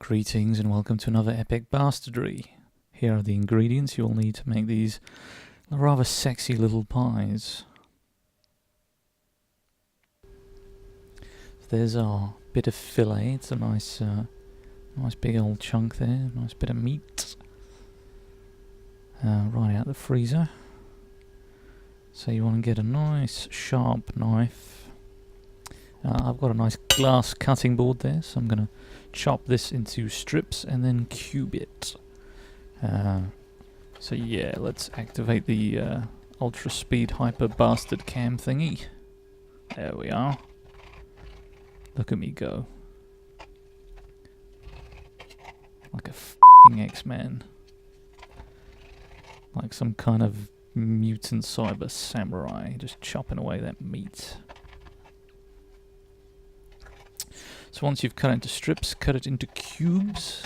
Greetings and welcome to another epic Bastardry. Here are the ingredients you'll need to make these rather sexy little pies. There's our bit of fillet. It's a nice big old chunk there. Nice bit of meat. Right out the freezer. So you want to get a nice sharp knife. I've got a nice glass cutting board there, so I'm going to chop this into strips and then cube it. So yeah, let's activate the ultra speed hyper bastard cam thingy. There we are. Look at me go. Like a f***ing X-Man. Like some kind of mutant cyber samurai, just chopping away that meat. So once you've cut it into strips, cut it into cubes.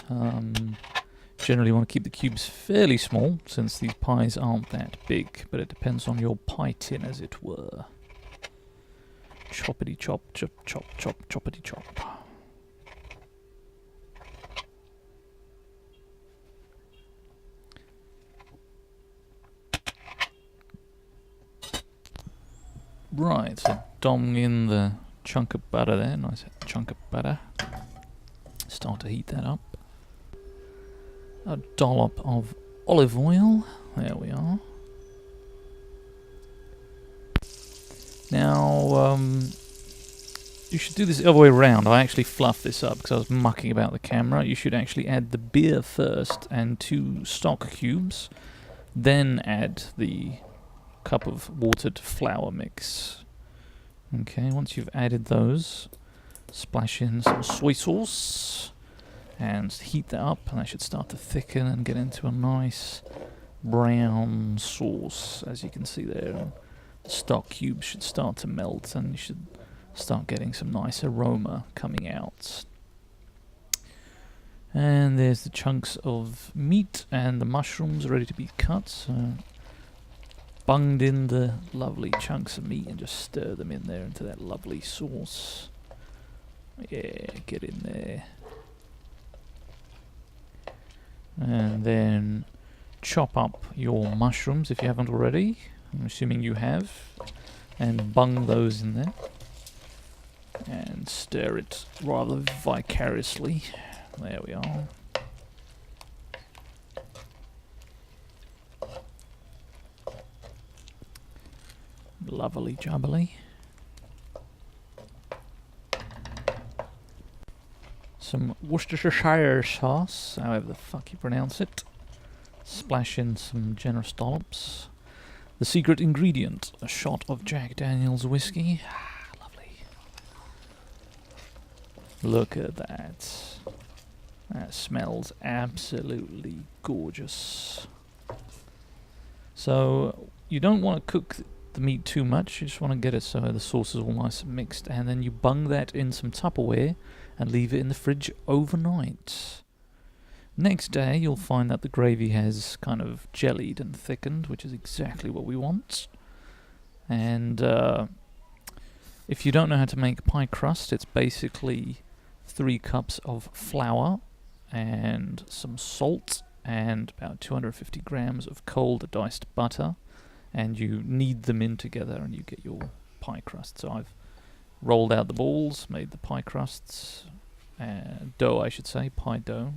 Generally you want to keep the cubes fairly small, since these pies aren't that big, but it depends on your pie tin, as it were. Choppity chop, chop, chop, chop, choppity chop. Right, so dong in the chunk of butter there, nice chunk of butter. Start to heat that up. A dollop of olive oil, there we are. Now, you should do this the other way around. I actually fluffed this up because I was mucking about the camera. You should actually add the beer first and 2 stock cubes, then add the cup of watered flour mix. Okay, once you've added those, splash in some soy sauce and heat that up, and that should start to thicken and get into a nice brown sauce, as you can see there. The stock cubes should start to melt and you should start getting some nice aroma coming out. And there's the chunks of meat and the mushrooms ready to be cut. So bunged in the lovely chunks of meat and just stir them in there into that lovely sauce. Yeah, get in there. And then chop up your mushrooms if you haven't already. I'm assuming you have. And bung those in there. And stir it rather vicariously. There we are. Lovely jubbly. Some Worcestershire Sauce, however the fuck you pronounce it. Splash in some generous dollops. The secret ingredient, a shot of Jack Daniel's whiskey. Ah, lovely. Look at that. That smells absolutely gorgeous. So, you don't want to cook the meat too much, you just want to get it so the sauce is all nice and mixed, and then you bung that in some Tupperware and leave it in the fridge overnight. Next day you'll find that the gravy has kind of jellied and thickened, which is exactly what we want. And if you don't know how to make pie crust, it's basically 3 cups of flour and some salt and about 250 grams of cold diced butter, and you knead them in together and you get your pie crust. So I've rolled out the balls, made the pie crusts, dough I should say, pie dough.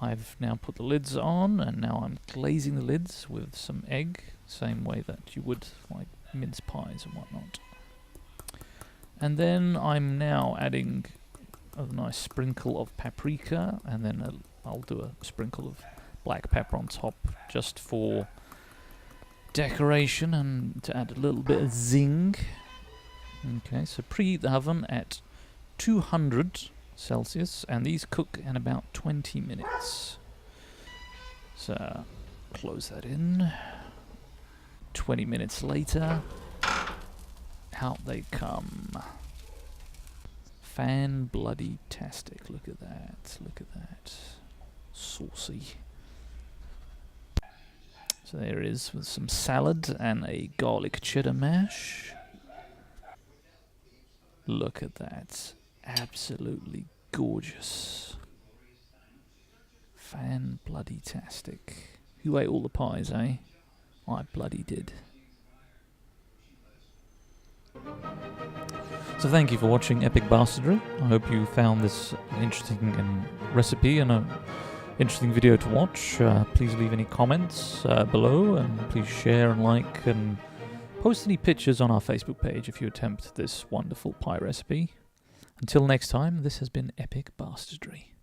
I've now put the lids on, and now I'm glazing the lids with some egg, same way that you would like mince pies and whatnot. And then I'm now adding a nice sprinkle of paprika, and then I'll do a sprinkle of black pepper on top, just for decoration and to add a little bit of zing. Okay, so preheat the oven at 200 Celsius, and these cook in about 20 minutes. So close that in. 20 minutes later, out they come. Fan bloody tastic. Look at that. Look at that. Saucy. So there it is, with some salad and a garlic cheddar mash. Look at that. Absolutely gorgeous. Fan-bloody-tastic. Who ate all the pies, eh? I bloody did. So thank you for watching Epic Bastardry. I hope you found this an interesting recipe and an interesting video to watch. Please leave any comments below, and please share and like and post any pictures on our Facebook page if you attempt this wonderful pie recipe. Until next time, this has been Epic Bastardry.